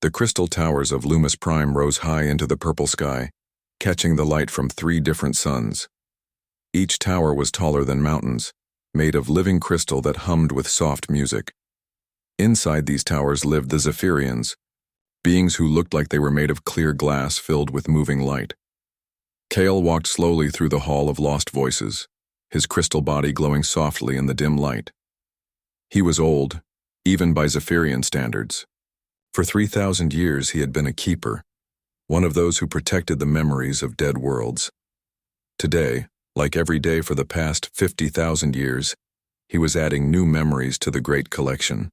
The crystal towers of Loomis Prime rose high into the purple sky, catching the light from 3 different suns. Each tower was taller than mountains, made of living crystal that hummed with soft music. Inside these towers lived the Zephyrians, beings who looked like they were made of clear glass filled with moving light. Kale walked slowly through the Hall of Lost Voices, his crystal body glowing softly in the dim light. He was old, even by Zephyrian standards. For 3,000 years he had been a keeper, one of those who protected the memories of dead worlds. Today, like every day for the past 50,000 years, he was adding new memories to the great collection.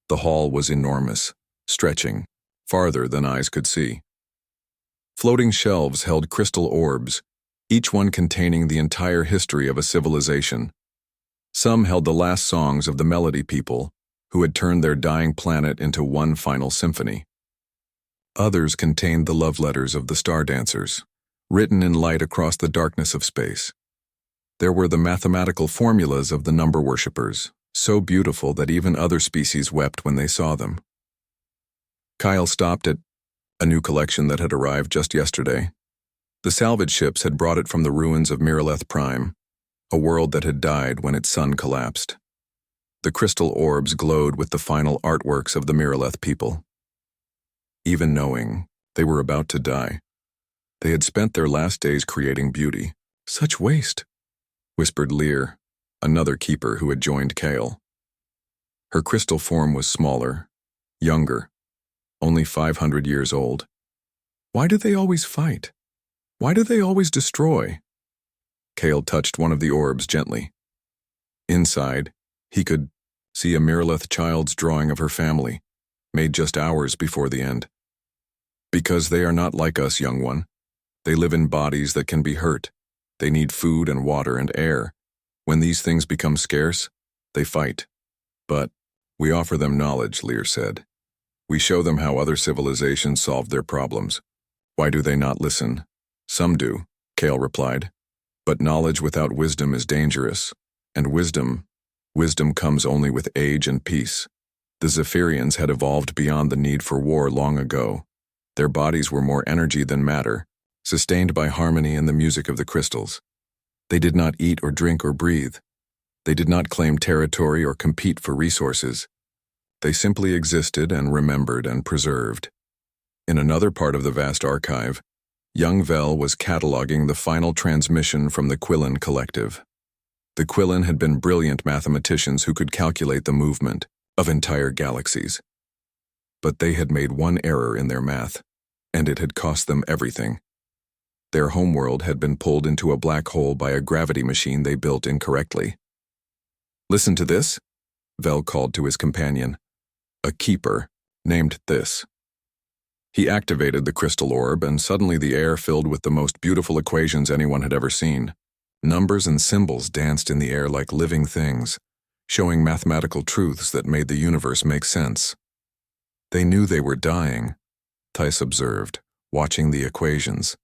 The hall was enormous, stretching, farther than eyes could see. Floating shelves held crystal orbs, each one containing the entire history of a civilization. Some held the last songs of the Melody people, who had turned their dying planet into one final symphony. Others contained the love letters of the Star Dancers, written in light across the darkness of space. There were the mathematical formulas of the number worshippers, so beautiful that even other species wept when they saw them. Kyle stopped at a new collection that had arrived just yesterday. The salvage ships had brought it from the ruins of Miraleth Prime, a world that had died when its sun collapsed. The crystal orbs glowed with the final artworks of the Miraleth people. Even knowing they were about to die, they had spent their last days creating beauty. Such waste, whispered Lear, another keeper who had joined Kale. Her crystal form was smaller, younger, only 500 years old. Why do they always fight? Why do they always destroy? Kale touched one of the orbs gently. Inside, he could see a Miraleth child's drawing of her family, made just hours before the end. Because they are not like us, young one. They live in bodies that can be hurt. They need food and water and air. When these things become scarce, they fight. But we offer them knowledge, Lear said. We show them how other civilizations solved their problems. Why do they not listen? Some do, Kale replied. But knowledge without wisdom is dangerous, and wisdom comes only with age and peace. The Zephyrians had evolved beyond the need for war long ago. Their bodies were more energy than matter, sustained by harmony and the music of the crystals. They did not eat or drink or breathe. They did not claim territory or compete for resources. They simply existed and remembered and preserved. In another part of the vast archive, young Vel was cataloging the final transmission from the Quillen Collective. The Quillen had been brilliant mathematicians who could calculate the movement of entire galaxies. But they had made one error in their math, and it had cost them everything. Their homeworld had been pulled into a black hole by a gravity machine they built incorrectly. Listen to this, Vel called to his companion. A keeper, named this. He activated the crystal orb, and suddenly the air filled with the most beautiful equations anyone had ever seen. Numbers and symbols danced in the air like living things, showing mathematical truths that made the universe make sense. They knew they were dying, Tice observed, watching the equations.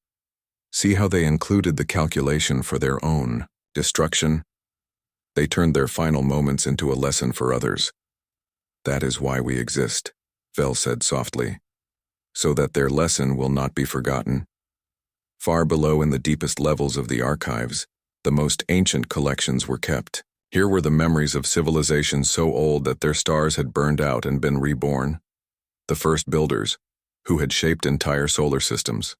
See how they included the calculation for their own destruction? They turned their final moments into a lesson for others. That is why we exist, Vel said softly, so that their lesson will not be forgotten. Far below in the deepest levels of the archives, the most ancient collections were kept. Here were the memories of civilizations so old that their stars had burned out and been reborn. The first builders, who had shaped entire solar systems.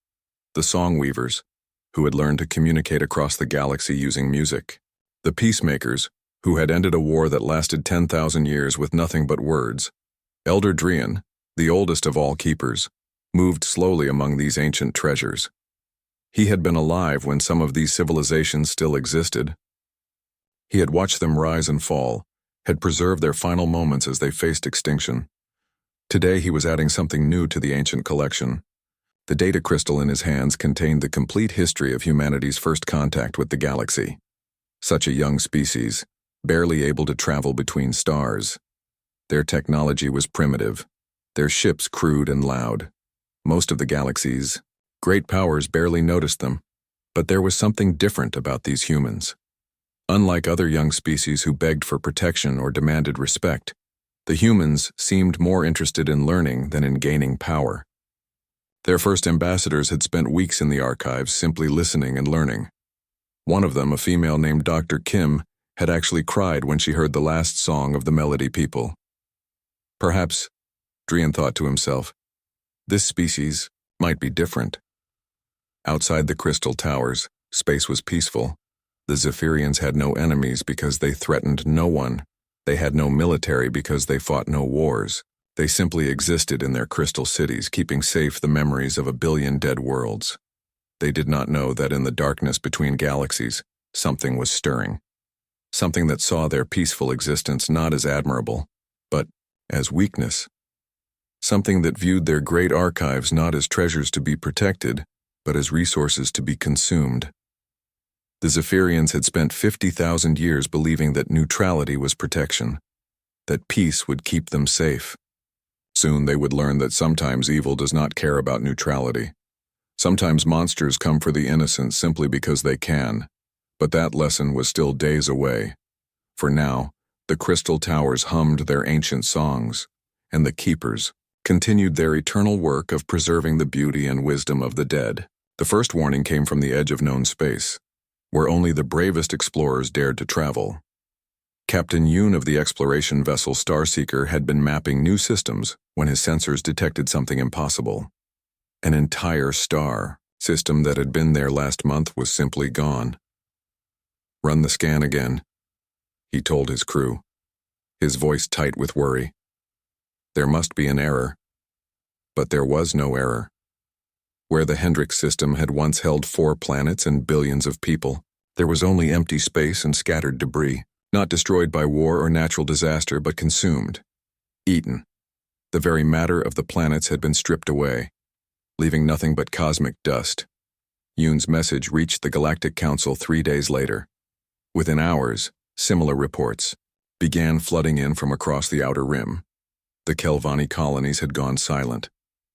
The song weavers, who had learned to communicate across the galaxy using music. The peacemakers, who had ended a war that lasted 10,000 years with nothing but words. Elder Drian, the oldest of all keepers, moved slowly among these ancient treasures. He had been alive when some of these civilizations still existed. He had watched them rise and fall, had preserved their final moments as they faced extinction. Today he was adding something new to the ancient collection. The data crystal in his hands contained the complete history of humanity's first contact with the galaxy. Such a young species, barely able to travel between stars. Their technology was primitive, their ships crude and loud. Most of the galaxies, great powers barely noticed them, but there was something different about these humans. Unlike other young species who begged for protection or demanded respect, The humans seemed more interested in learning than in gaining power. Their first ambassadors had spent weeks in the archives simply listening and learning. One of them, a female named Dr. Kim, had actually cried when she heard the last song of the Melody People. Perhaps, Drian thought to himself, this species might be different. Outside the crystal towers, space was peaceful. The Zephyrians had no enemies because they threatened no one. They had no military because they fought no wars. They simply existed in their crystal cities, keeping safe the memories of 1 billion dead worlds. They did not know that in the darkness between galaxies, something was stirring. Something that saw their peaceful existence not as admirable, but as weakness. Something that viewed their great archives not as treasures to be protected, but as resources to be consumed. The Zephyrians had spent 50,000 years believing that neutrality was protection, that peace would keep them safe. Soon they would learn that sometimes evil does not care about neutrality. Sometimes monsters come for the innocent simply because they can, but that lesson was still days away. For now, the crystal towers hummed their ancient songs, and the keepers continued their eternal work of preserving the beauty and wisdom of the dead. The first warning came from the edge of known space, where only the bravest explorers dared to travel. Captain Yoon of the exploration vessel Starseeker had been mapping new systems when his sensors detected something impossible. An entire star system that had been there last month was simply gone. "Run the scan again," he told his crew, his voice tight with worry. There must be an error. But there was no error. Where the Hendrix system had once held 4 planets and billions of people, there was only empty space and scattered debris, not destroyed by war or natural disaster but consumed, eaten. The very matter of the planets had been stripped away, leaving nothing but cosmic dust. Yoon's message reached the Galactic Council 3 days later. Within hours, similar reports began flooding in from across the Outer Rim. The Kelvani colonies had gone silent.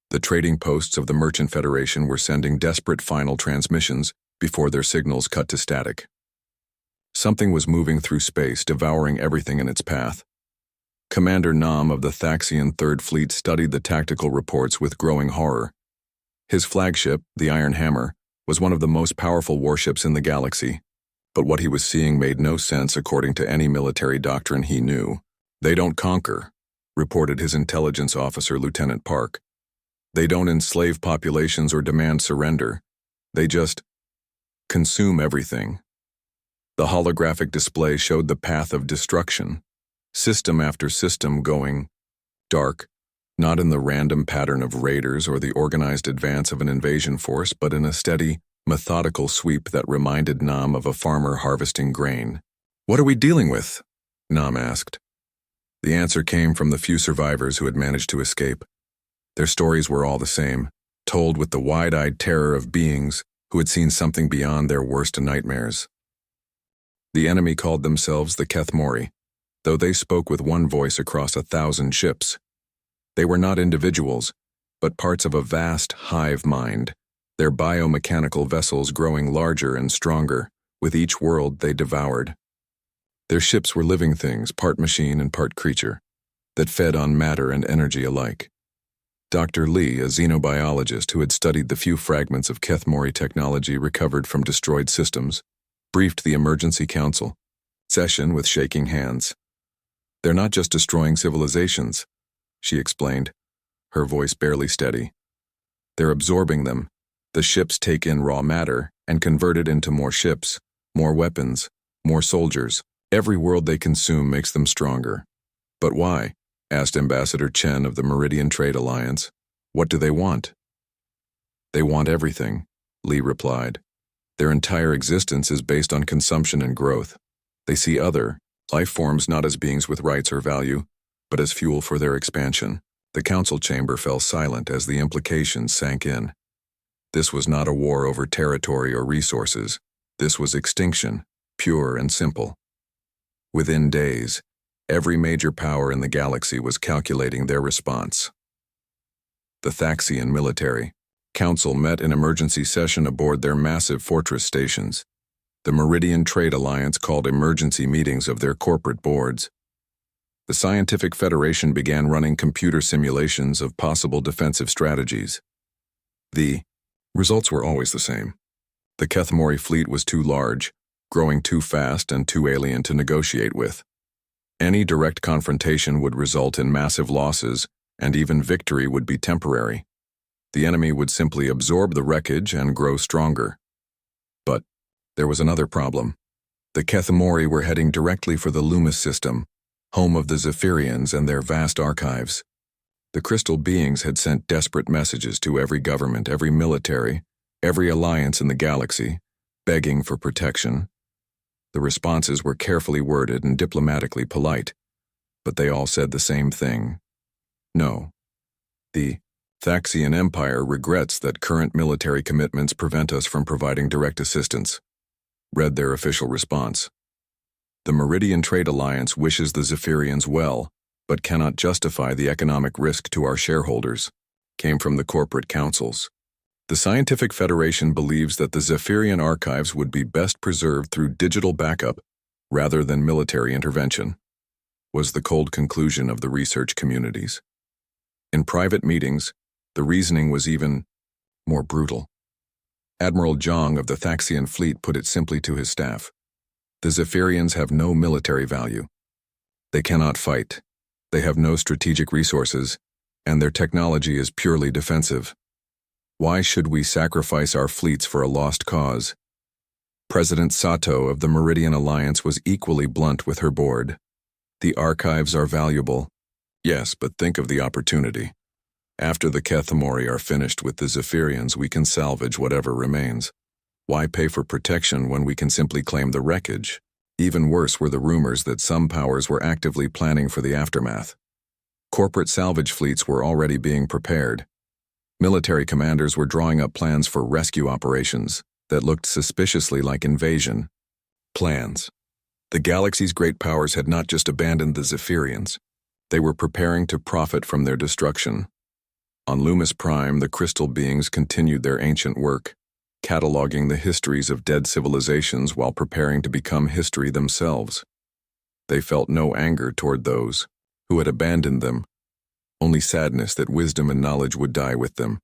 The trading posts of the Merchant Federation were sending desperate final transmissions before their signals cut to static. Something was moving through space, devouring everything in its path. Commander Nam of the Thaxian Third Fleet studied the tactical reports with growing horror. His flagship, the Iron Hammer, was one of the most powerful warships in the galaxy, but what he was seeing made no sense according to any military doctrine he knew. "They don't conquer," reported his intelligence officer, Lieutenant Park. "They don't enslave populations or demand surrender. They just consume everything." The holographic display showed the path of destruction, system after system going dark, not in the random pattern of raiders or the organized advance of an invasion force, but in a steady, methodical sweep that reminded Nam of a farmer harvesting grain. "What are we dealing with?" Nam asked. The answer came from the few survivors who had managed to escape. Their stories were all the same, told with the wide-eyed terror of beings who had seen something beyond their worst nightmares. The enemy called themselves the Kethmori, though they spoke with one voice across 1,000 ships. They were not individuals, but parts of a vast hive mind, their biomechanical vessels growing larger and stronger with each world they devoured. Their ships were living things, part machine and part creature, that fed on matter and energy alike. Dr. Lee, a xenobiologist who had studied the few fragments of Kethmori technology recovered from destroyed systems, briefed the emergency council session with shaking hands. "They're not just destroying civilizations," she explained, her voice barely steady. "They're absorbing them. The ships take in raw matter and convert it into more ships, more weapons, more soldiers. Every world they consume makes them stronger." "But why?" asked Ambassador Chen of the Meridian Trade Alliance. "What do they want?" "They want everything," Lee replied. "Their entire existence is based on consumption and growth. They see other life forms not as beings with rights or value, but as fuel for their expansion." The council chamber fell silent as the implications sank in. This was not a war over territory or resources. This was extinction, pure and simple. Within days, every major power in the galaxy was calculating their response. The Thaxian military council met in emergency session aboard their massive fortress stations. The Meridian Trade Alliance called emergency meetings of their corporate boards. The Scientific Federation began running computer simulations of possible defensive strategies. The results were always the same. The Kethmori fleet was too large, growing too fast and too alien to negotiate with. Any direct confrontation would result in massive losses, and even victory would be temporary. The enemy would simply absorb the wreckage and grow stronger. But there was another problem. The Kethmori were heading directly for the Loomis system, home of the Zephyrians and their vast archives. The crystal beings had sent desperate messages to every government, every military, every alliance in the galaxy, begging for protection. The responses were carefully worded and diplomatically polite, but they all said the same thing. No. The Thaxian Empire regrets that current military commitments prevent us from providing direct assistance, read their official response. The Meridian Trade Alliance wishes the Zephyrians well, but cannot justify the economic risk to our shareholders, came from the corporate councils. The Scientific Federation believes that the Zephyrian archives would be best preserved through digital backup rather than military intervention, was the cold conclusion of the research communities. In private meetings, the reasoning was even more brutal. Admiral Zhang of the Thaxian fleet put it simply to his staff. The Zephyrians have no military value. They cannot fight. They have no strategic resources, and their technology is purely defensive. Why should we sacrifice our fleets for a lost cause? President Sato of the Meridian Alliance was equally blunt with her board. The archives are valuable. Yes, but think of the opportunity. After the Kethmori are finished with the Zephyrians, we can salvage whatever remains. Why pay for protection when we can simply claim the wreckage? Even worse were the rumors that some powers were actively planning for the aftermath. Corporate salvage fleets were already being prepared. Military commanders were drawing up plans for rescue operations that looked suspiciously like invasion. Plans. The galaxy's great powers had not just abandoned the Zephyrians. They were preparing to profit from their destruction. On Loomis Prime, the crystal beings continued their ancient work, cataloging the histories of dead civilizations while preparing to become history themselves. They felt no anger toward those who had abandoned them, only sadness that wisdom and knowledge would die with them.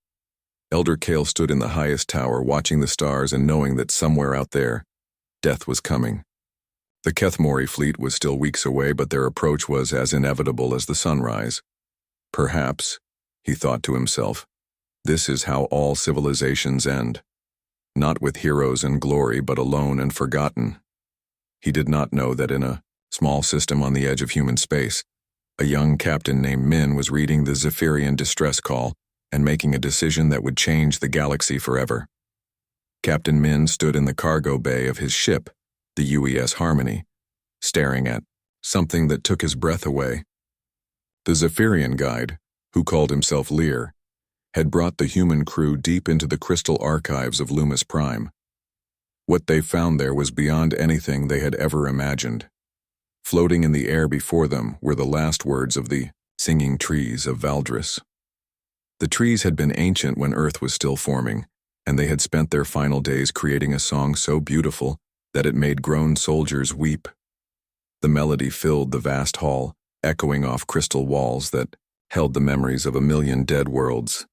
Elder Kale stood in the highest tower, watching the stars and knowing that somewhere out there, death was coming. The Kethmori fleet was still weeks away, but their approach was as inevitable as the sunrise. Perhaps, he thought to himself, this is how all civilizations end. Not with heroes and glory, but alone and forgotten. He did not know that in a small system on the edge of human space, a young captain named Min was reading the Zephyrian distress call and making a decision that would change the galaxy forever. Captain Min stood in the cargo bay of his ship, the UES Harmony, staring at something that took his breath away. The Zephyrian guide, who called himself Lear, had brought the human crew deep into the crystal archives of Loomis Prime. What they found there was beyond anything they had ever imagined. Floating in the air before them were the last words of the singing trees of Valdris. The trees had been ancient when Earth was still forming, and they had spent their final days creating a song so beautiful that it made grown soldiers weep. The melody filled the vast hall, echoing off crystal walls that held the memories of 1,000,000 dead worlds.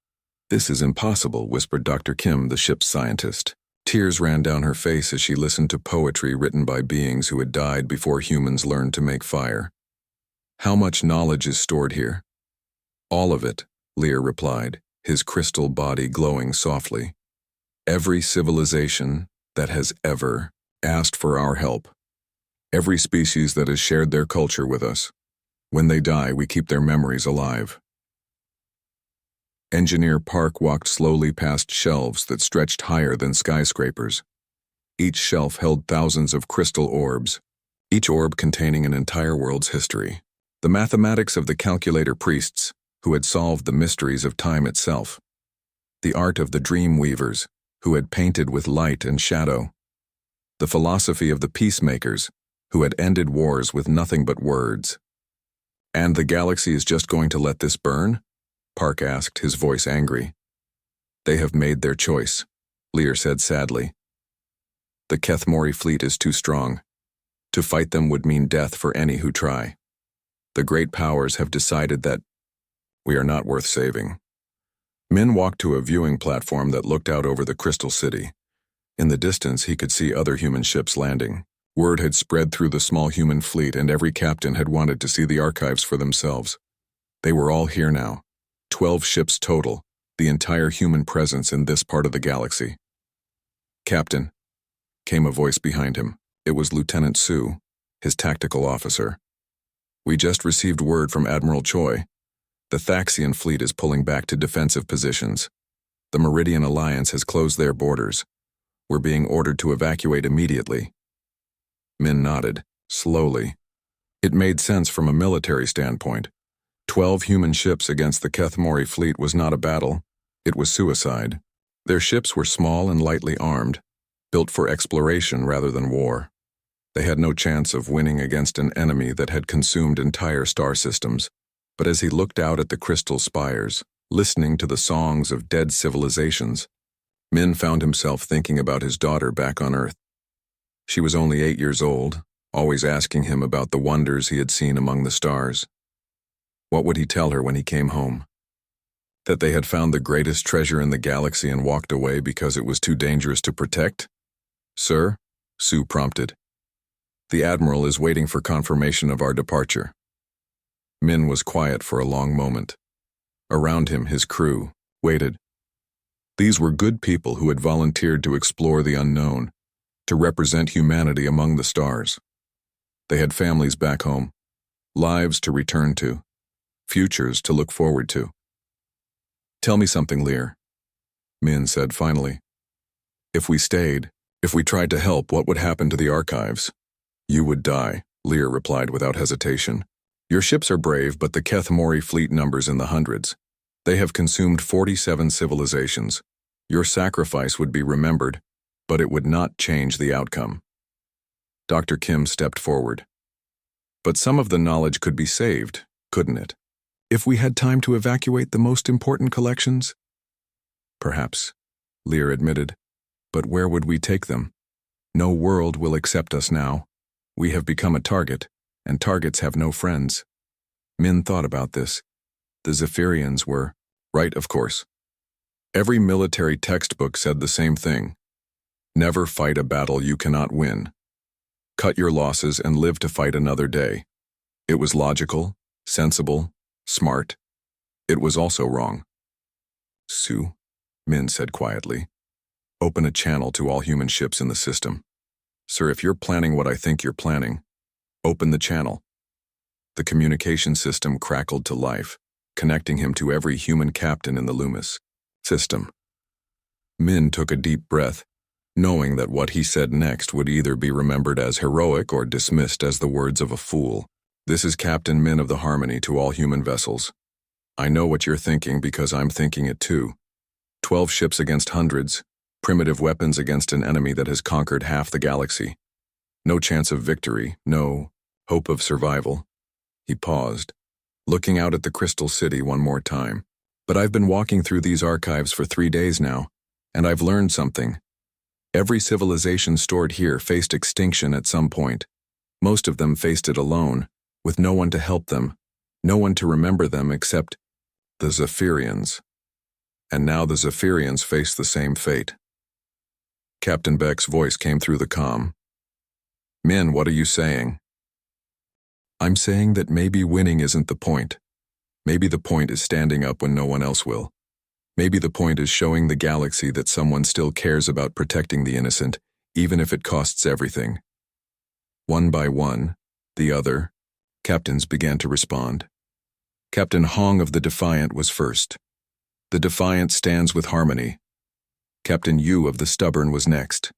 "This is impossible," whispered Dr. Kim, the ship's scientist. Tears ran down her face as she listened to poetry written by beings who had died before humans learned to make fire. "How much knowledge is stored here?" "All of it," Lear replied, his crystal body glowing softly. "Every civilization that has ever asked for our help. Every species that has shared their culture with us. When they die, we keep their memories alive." Engineer Park walked slowly past shelves that stretched higher than skyscrapers. Each shelf held thousands of crystal orbs, each orb containing an entire world's history. The mathematics of the calculator priests, who had solved the mysteries of time itself. The art of the dream weavers, who had painted with light and shadow. The philosophy of the peacemakers, who had ended wars with nothing but words. "And the galaxy is just going to let this burn?" Park asked, his voice angry. "They have made their choice," Lear said sadly. "The Kethmori fleet is too strong. To fight them would mean death for any who try." The great powers have decided that we are not worth saving. Min walked to a viewing platform that looked out over the Crystal City. In the distance, he could see other human ships landing. Word had spread through the small human fleet, and every captain had wanted to see the archives for themselves. They were all here now. 12 ships total, the entire human presence in this part of the galaxy. "Captain," came a voice behind him. It was Lieutenant Su, his tactical officer. "We just received word from Admiral Choi. The Thaxian fleet is pulling back to defensive positions. The Meridian Alliance has closed their borders. We're being ordered to evacuate immediately." Min nodded, slowly. It made sense from a military standpoint. 12 human ships against the Kethmori fleet was not a battle, it was suicide. Their ships were small and lightly armed, built for exploration rather than war. They had no chance of winning against an enemy that had consumed entire star systems. But as he looked out at the crystal spires, listening to the songs of dead civilizations, Min found himself thinking about his daughter back on Earth. She was only 8 years old, always asking him about the wonders he had seen among the stars. What would he tell her when he came home? That they had found the greatest treasure in the galaxy and walked away because it was too dangerous to protect? "Sir?" Su prompted. "The Admiral is waiting for confirmation of our departure." Min was quiet for a long moment. Around him, his crew waited. These were good people who had volunteered to explore the unknown, to represent humanity among the stars. They had families back home, lives to return to, futures to look forward to. "Tell me something, Lear," Min said finally. If we tried to help, what would happen to the archives?" "You would die," Lear replied without hesitation. "Your ships are brave, but the Kethmori fleet numbers in the hundreds. They have consumed 47 civilizations. Your sacrifice would be remembered, but it would not change the outcome." Dr. Kim stepped forward. "But some of the knowledge could be saved, couldn't it? If we had time to evacuate the most important collections?" "Perhaps," Lear admitted. "But where would we take them? No world will accept us now. We have become a target, and targets have no friends." Min thought about this. The Zephyrians were right, of course. Every military textbook said the same thing. Never fight a battle you cannot win. Cut your losses and live to fight another day. It was logical, sensible, smart. It was also wrong. "Su," Min said quietly, "open a channel to all human ships in the system. Sir, if you're planning what I think you're planning, open the channel." The communication system crackled to life, connecting him to every human captain in the Loomis system. Min took a deep breath, knowing that what he said next would either be remembered as heroic or dismissed as the words of a fool. "This is Captain Min of the Harmony to all human vessels. I know what you're thinking because I'm thinking it too. 12 ships against hundreds, primitive weapons against an enemy that has conquered half the galaxy. No chance of victory, no hope of survival." He paused, looking out at the Crystal City one more time. "But I've been walking through these archives for 3 days now, and I've learned something. Every civilization stored here faced extinction at some point. Most of them faced it alone, with no one to help them, no one to remember them except the Zephyrians. And now the Zephyrians face the same fate." Captain Beck's voice came through the comm. "Min, what are you saying?" "I'm saying that maybe winning isn't the point. Maybe the point is standing up when no one else will. Maybe the point is showing the galaxy that someone still cares about protecting the innocent, even if it costs everything." One by one, the other captains began to respond. Captain Hong of the Defiant was first. "The Defiant stands with Harmony." Captain Yu of the Stubborn was next.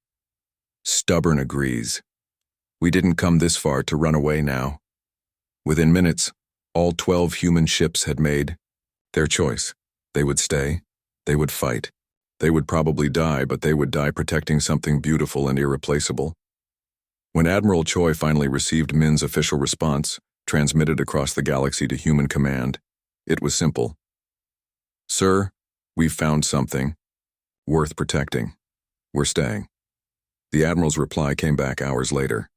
"Stubborn agrees. We didn't come this far to run away now." Within minutes, all 12 human ships had made their choice. They would stay, they would fight. They would probably die, but they would die protecting something beautiful and irreplaceable. When Admiral Choi finally received Min's official response, transmitted across the galaxy to Human Command, it was simple. "Sir, we've found something worth protecting. We're staying." The Admiral's reply came back hours later.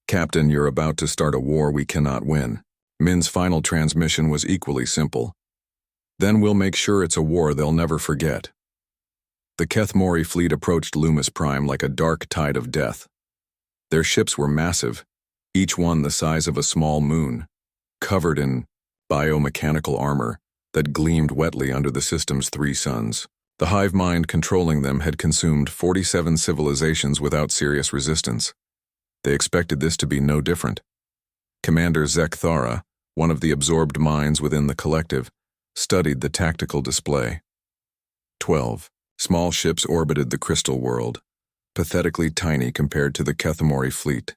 "Captain, you're about to start a war we cannot win. Min's final transmission was equally simple. Then we'll make sure it's a war they'll never forget. The Keth Mori fleet approached Loomis Prime like a dark tide of death. Their ships were massive, each one the size of a small moon, covered in biomechanical armor that gleamed wetly under the system's 3 suns. The hive mind controlling them had consumed 47 civilizations without serious resistance. They expected this to be no different. Commander Zek Thara, one of the absorbed minds within the collective, studied the tactical display. 12 small ships orbited the crystal world, pathetically tiny compared to the Keth Mori fleet.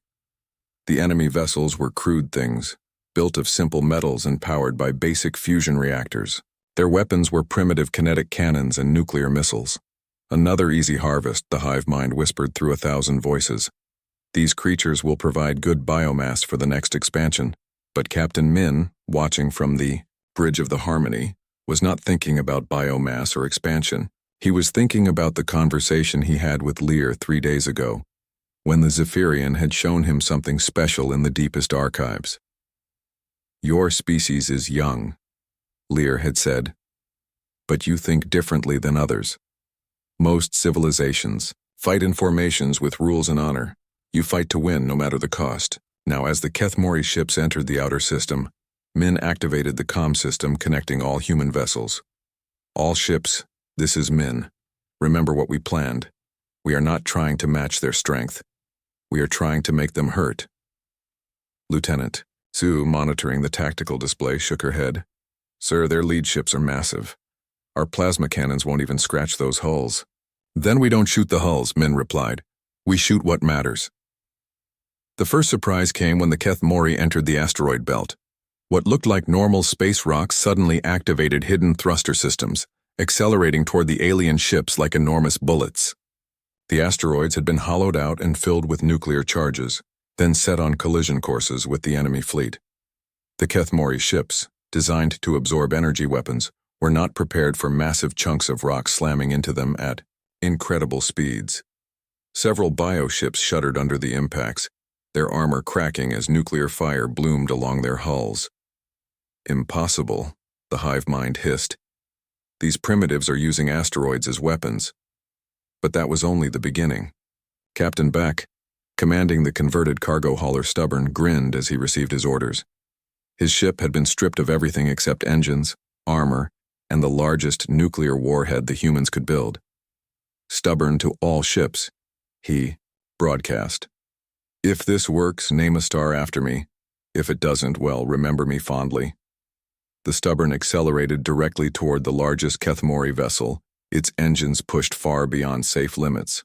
The enemy vessels were crude things, built of simple metals and powered by basic fusion reactors. Their weapons were primitive kinetic cannons and nuclear missiles. Another easy harvest, the hive mind whispered through 1,000 voices. These creatures will provide good biomass for the next expansion. But Captain Min, watching from the Bridge of the Harmony, was not thinking about biomass or expansion. He was thinking about the conversation he had with Lear 3 days ago, when the Zephyrian had shown him something special in the deepest archives. "Your species is young," Lear had said, "but you think differently than others. Most civilizations fight in formations with rules and honor. You fight to win no matter the cost." Now, as the Keth Mori ships entered the outer system, Min activated the comm system connecting all human vessels. "All ships, this is Min. Remember what we planned. We are not trying to match their strength. We are trying to make them hurt." Lieutenant Sue, monitoring the tactical display, shook her head. "Sir, their lead ships are massive. Our plasma cannons won't even scratch those hulls." "Then we don't shoot the hulls," Min replied. "We shoot what matters." The first surprise came when the Keth Mori entered the asteroid belt. What looked like normal space rocks suddenly activated hidden thruster systems, accelerating toward the alien ships like enormous bullets. The asteroids had been hollowed out and filled with nuclear charges, then set on collision courses with the enemy fleet. The Keth Mori ships, designed to absorb energy weapons, were not prepared for massive chunks of rock slamming into them at incredible speeds. Several bioships shuddered under the impacts, their armor cracking as nuclear fire bloomed along their hulls. "Impossible," the hive mind hissed. "These primitives are using asteroids as weapons." But that was only the beginning. Captain Beck, commanding the converted cargo hauler Stubborn, grinned as he received his orders. His ship had been stripped of everything except engines, armor, and the largest nuclear warhead the humans could build. "Stubborn to all ships," he broadcast. "If this works, name a star after me. If it doesn't, well, remember me fondly." The Stubborn accelerated directly toward the largest Keth Mori vessel, its engines pushed far beyond safe limits.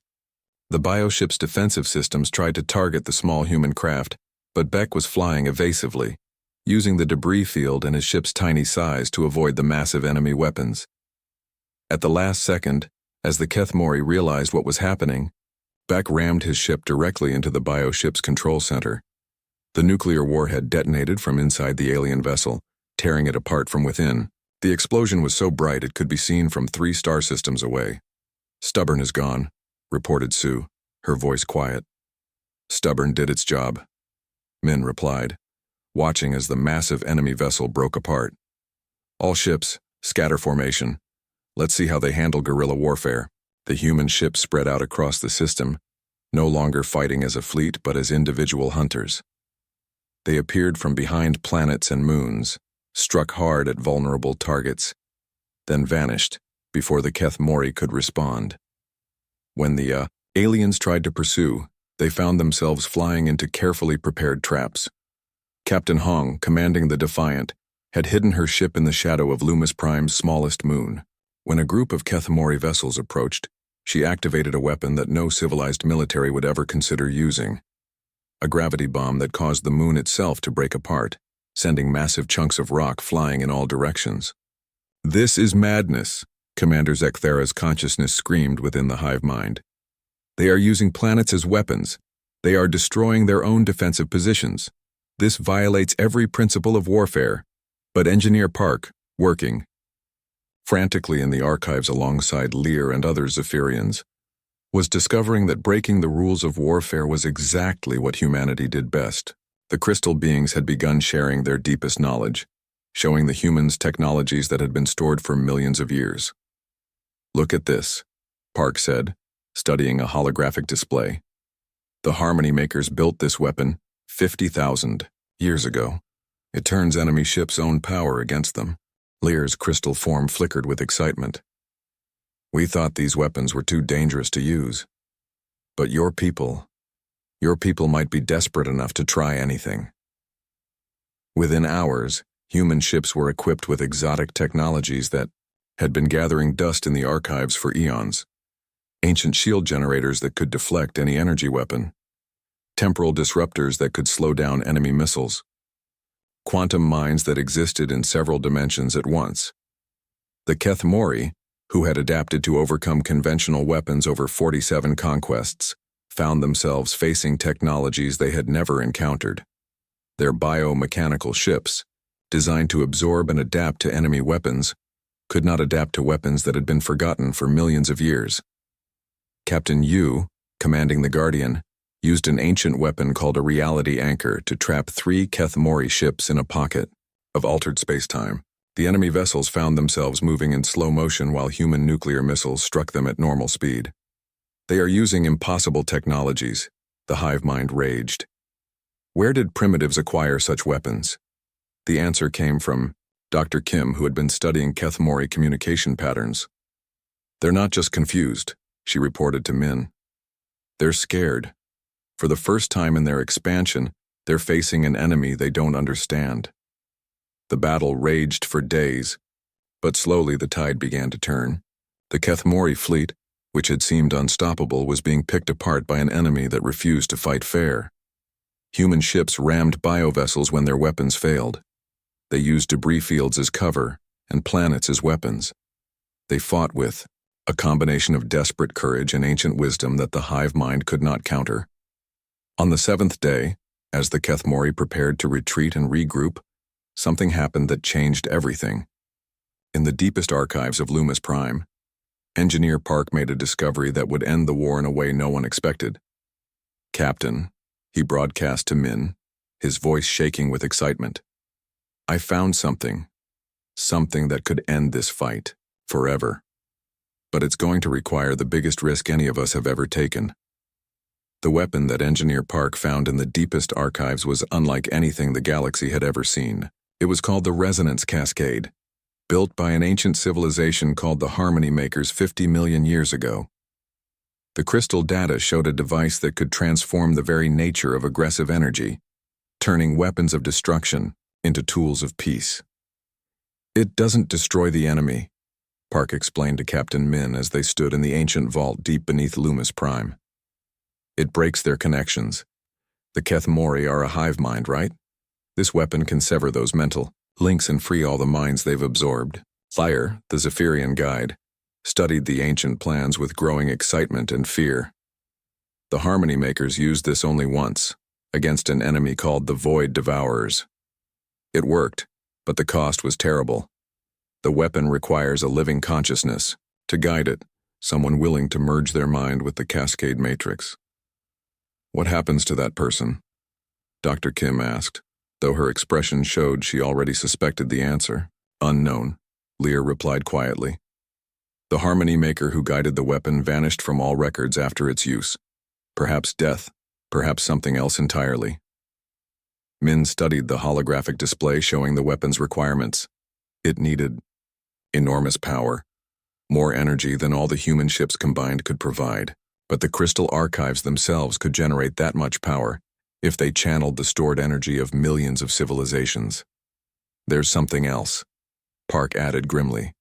The bioship's defensive systems tried to target the small human craft, but Beck was flying evasively, using the debris field and his ship's tiny size to avoid the massive enemy weapons. At the last second, as the Keth Mori realized what was happening, Beck rammed his ship directly into the bioship's control center. The nuclear warhead detonated from inside the alien vessel, tearing it apart from within. The explosion was so bright it could be seen from 3 star systems away. "Stubborn is gone," reported Sue, her voice quiet. "Stubborn did its job," Min replied, watching as the massive enemy vessel broke apart. "All ships, scatter formation. Let's see how they handle guerrilla warfare." The human ships spread out across the system, no longer fighting as a fleet but as individual hunters. They appeared from behind planets and moons, struck hard at vulnerable targets, then vanished before the Keth Mori could respond. When the aliens tried to pursue, they found themselves flying into carefully prepared traps. Captain Hong, commanding the Defiant, had hidden her ship in the shadow of Loomis Prime's smallest moon. When a group of Keth Mori vessels approached, she activated a weapon that no civilized military would ever consider using. A gravity bomb that caused the moon itself to break apart, sending massive chunks of rock flying in all directions. "This is madness," Commander Zek Thara's consciousness screamed within the hive mind. "They are using planets as weapons. They are destroying their own defensive positions. This violates every principle of warfare." But Engineer Park, working frantically in the archives alongside Lear and other Zephyrians, was discovering that breaking the rules of warfare was exactly what humanity did best. The crystal beings had begun sharing their deepest knowledge, showing the humans technologies that had been stored for millions of years. "Look at this," Park said, studying a holographic display. "The Harmony Makers built this weapon 50,000 years ago. It turns enemy ships' own power against them." Lear's crystal form flickered with excitement. "We thought these weapons were too dangerous to use. But your people might be desperate enough to try anything." Within hours, human ships were equipped with exotic technologies that had been gathering dust in the archives for eons. Ancient shield generators that could deflect any energy weapon. Temporal disruptors that could slow down enemy missiles. Quantum mines that existed in several dimensions at once. The Keth Mori, who had adapted to overcome conventional weapons over 47 conquests, found themselves facing technologies they had never encountered. Their biomechanical ships, designed to absorb and adapt to enemy weapons, could not adapt to weapons that had been forgotten for millions of years. Captain Yu, commanding the Guardian, used an ancient weapon called a reality anchor to trap 3 Keth Mori ships in a pocket of altered space-time. The enemy vessels found themselves moving in slow motion while human nuclear missiles struck them at normal speed. "They are using impossible technologies," the hive mind raged. Where did primitives acquire such weapons? The answer came from Dr. Kim, who had been studying Keth Mori communication patterns. "They're not just confused," she reported to Min. "They're scared. For the first time in their expansion, they're facing an enemy they don't understand." The battle raged for days, but slowly the tide began to turn. The Keth Mori fleet, which had seemed unstoppable, was being picked apart by an enemy that refused to fight fair. Human ships rammed biovessels when their weapons failed. They used debris fields as cover and planets as weapons. They fought with a combination of desperate courage and ancient wisdom that the hive mind could not counter. On the 7th day, as the Keth Mori prepared to retreat and regroup, something happened that changed everything. In the deepest archives of Loomis Prime, Engineer Park made a discovery that would end the war in a way no one expected. "Captain," he broadcast to Min, his voice shaking with excitement, "I found something that could end this fight, forever. But it's going to require the biggest risk any of us have ever taken." The weapon that Engineer Park found in the deepest archives was unlike anything the galaxy had ever seen. It was called the Resonance Cascade, built by an ancient civilization called the Harmony Makers 50 million years ago. The crystal data showed a device that could transform the very nature of aggressive energy, turning weapons of destruction into tools of peace. "It doesn't destroy the enemy," Park explained to Captain Min as they stood in the ancient vault deep beneath Loomis Prime. "It breaks their connections. The Keth Mori are a hive mind, right? This weapon can sever those mental links and free all the minds they've absorbed." Lyre, the Zephyrian guide, studied the ancient plans with growing excitement and fear. The Harmony Makers used this only once, against an enemy called the Void Devourers. It worked, but the cost was terrible. The weapon requires a living consciousness. To guide it, someone willing to merge their mind with the Cascade Matrix. "What happens to that person?" Dr. Kim asked, though her expression showed she already suspected the answer. "Unknown," Lear replied quietly. "The Harmony Maker who guided the weapon vanished from all records after its use. Perhaps death, perhaps something else entirely." Min studied the holographic display showing the weapon's requirements. It needed enormous power, more energy than all the human ships combined could provide. But the crystal archives themselves could generate that much power if they channeled the stored energy of millions of civilizations. "There's something else," Park added grimly.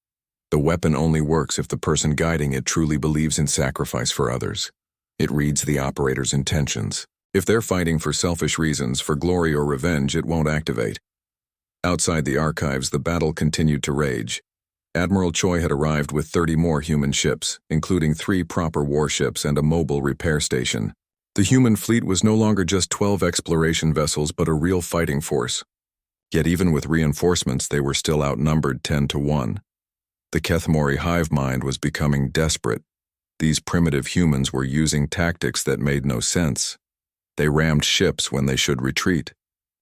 "The weapon only works if the person guiding it truly believes in sacrifice for others. It reads the operator's intentions. If they're fighting for selfish reasons, for glory or revenge, it won't activate." Outside the archives, the battle continued to rage. Admiral Choi had arrived with 30 more human ships, including 3 proper warships and a mobile repair station. The human fleet was no longer just 12 exploration vessels, but a real fighting force. Yet even with reinforcements, they were still outnumbered 10-1. The Keth Mori hive mind was becoming desperate. These primitive humans were using tactics that made no sense. They rammed ships when they should retreat.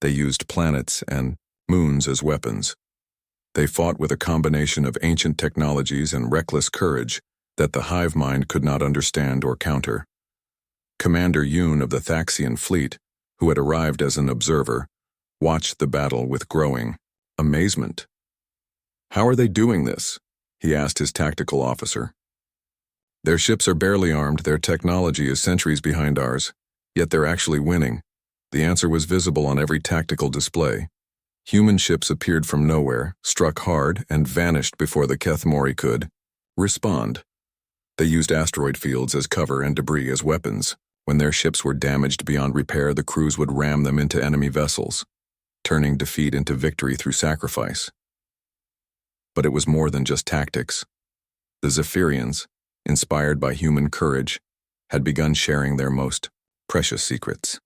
They used planets and moons as weapons. They fought with a combination of ancient technologies and reckless courage that the hive mind could not understand or counter. Commander Yoon of the Thaxian fleet, who had arrived as an observer, watched the battle with growing amazement. "How are they doing this?" he asked his tactical officer. "Their ships are barely armed, their technology is centuries behind ours, yet they're actually winning." The answer was visible on every tactical display. Human ships appeared from nowhere, struck hard, and vanished before the Kethmori could respond. They used asteroid fields as cover and debris as weapons. When their ships were damaged beyond repair, the crews would ram them into enemy vessels, turning defeat into victory through sacrifice. But it was more than just tactics. The Zephyrians, inspired by human courage, had begun sharing their most precious secrets.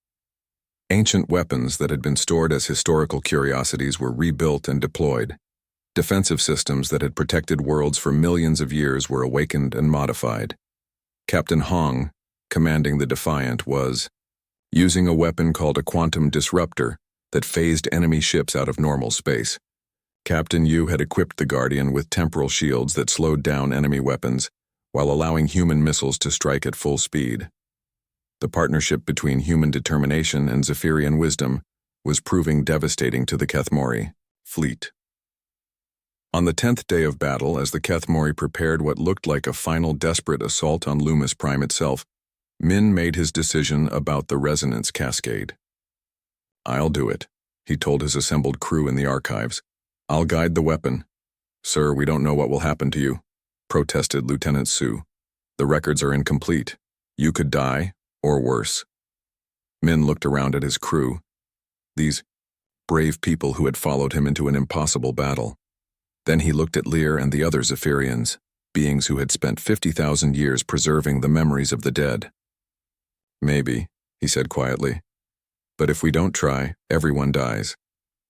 Ancient weapons that had been stored as historical curiosities were rebuilt and deployed. Defensive systems that had protected worlds for millions of years were awakened and modified. Captain Hong, commanding the Defiant, was using a weapon called a quantum disruptor that phased enemy ships out of normal space. Captain Yu had equipped the Guardian with temporal shields that slowed down enemy weapons while allowing human missiles to strike at full speed. The partnership between human determination and Zephyrian wisdom was proving devastating to the Kethmori fleet. On the 10th day of battle, as the Kethmori prepared what looked like a final desperate assault on Loomis Prime itself, Min made his decision about the resonance cascade. "I'll do it," he told his assembled crew in the archives. "I'll guide the weapon." "Sir, we don't know what will happen to you," protested Lieutenant Su. "The records are incomplete. You could die, or worse." Min looked around at his crew, these brave people who had followed him into an impossible battle. Then he looked at Lear and the other Zephyrians, beings who had spent 50,000 years preserving the memories of the dead. "Maybe," he said quietly. "But if we don't try, everyone dies.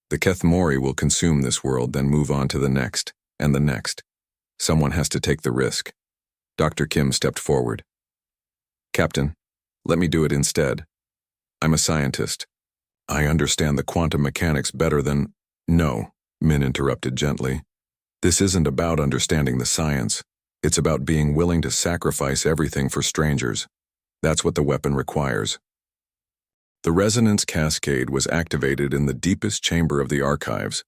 The Kethmori will consume this world, then move on to the next, and the next. Someone has to take the risk." Dr. Kim stepped forward. "Captain, let me do it instead. I'm a scientist. I understand the quantum mechanics better than—" "No," Min interrupted gently. "This isn't about understanding the science. It's about being willing to sacrifice everything for strangers. That's what the weapon requires." The resonance cascade was activated in the deepest chamber of the archives,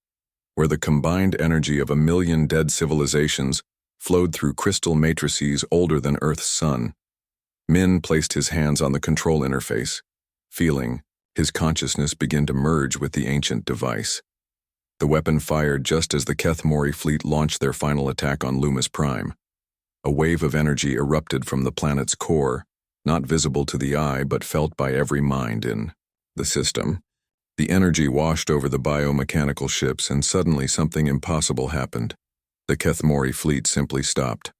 where the combined energy of 1,000,000 dead civilizations flowed through crystal matrices older than Earth's sun. Min placed his hands on the control interface, feeling his consciousness begin to merge with the ancient device. The weapon fired just as the Kethmori fleet launched their final attack on Loomis Prime. A wave of energy erupted from the planet's core, not visible to the eye but felt by every mind in the system. The energy washed over the biomechanical ships, and suddenly something impossible happened. The Kethmori fleet simply stopped.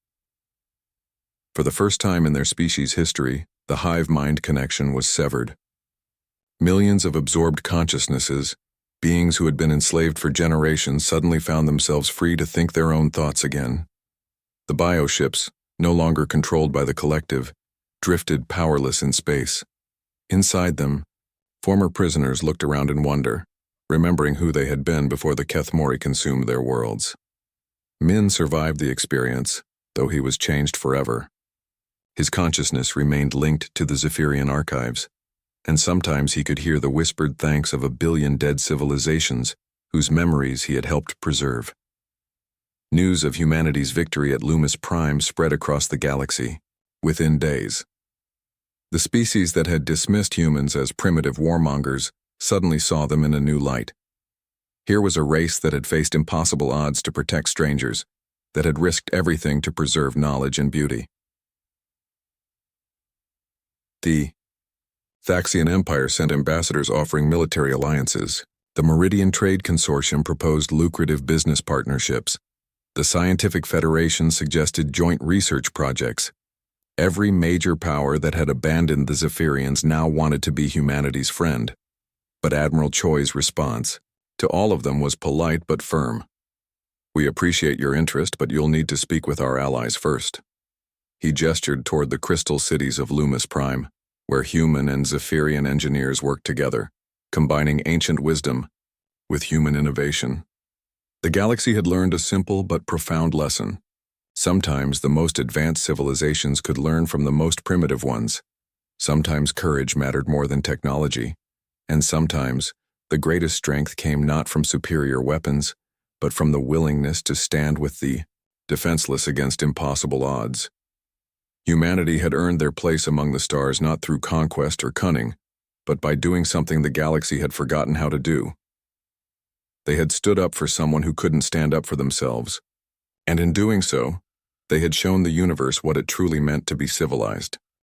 For the first time in their species' history, the hive-mind connection was severed. Millions of absorbed consciousnesses, beings who had been enslaved for generations, suddenly found themselves free to think their own thoughts again. The bioships, no longer controlled by the collective, drifted powerless in space. Inside them, former prisoners looked around in wonder, remembering who they had been before the Kethmori consumed their worlds. Min survived the experience, though he was changed forever. His consciousness remained linked to the Zephyrian archives, and sometimes he could hear the whispered thanks of 1 billion dead civilizations whose memories he had helped preserve. News of humanity's victory at Loomis Prime spread across the galaxy within days. The species that had dismissed humans as primitive warmongers suddenly saw them in a new light. Here was a race that had faced impossible odds to protect strangers, that had risked everything to preserve knowledge and beauty. The Thaxian Empire sent ambassadors offering military alliances. The Meridian Trade Consortium proposed lucrative business partnerships. The Scientific Federation suggested joint research projects. Every major power that had abandoned the Zephyrians now wanted to be humanity's friend. But Admiral Choi's response to all of them was polite but firm. "We appreciate your interest, but you'll need to speak with our allies first." He gestured toward the crystal cities of Loomis Prime, where human and Zephyrian engineers worked together, combining ancient wisdom with human innovation. The galaxy had learned a simple but profound lesson. Sometimes the most advanced civilizations could learn from the most primitive ones. Sometimes courage mattered more than technology. And sometimes the greatest strength came not from superior weapons, but from the willingness to stand with the defenseless against impossible odds. Humanity had earned their place among the stars not through conquest or cunning, but by doing something the galaxy had forgotten how to do. They had stood up for someone who couldn't stand up for themselves, and in doing so, they had shown the universe what it truly meant to be civilized.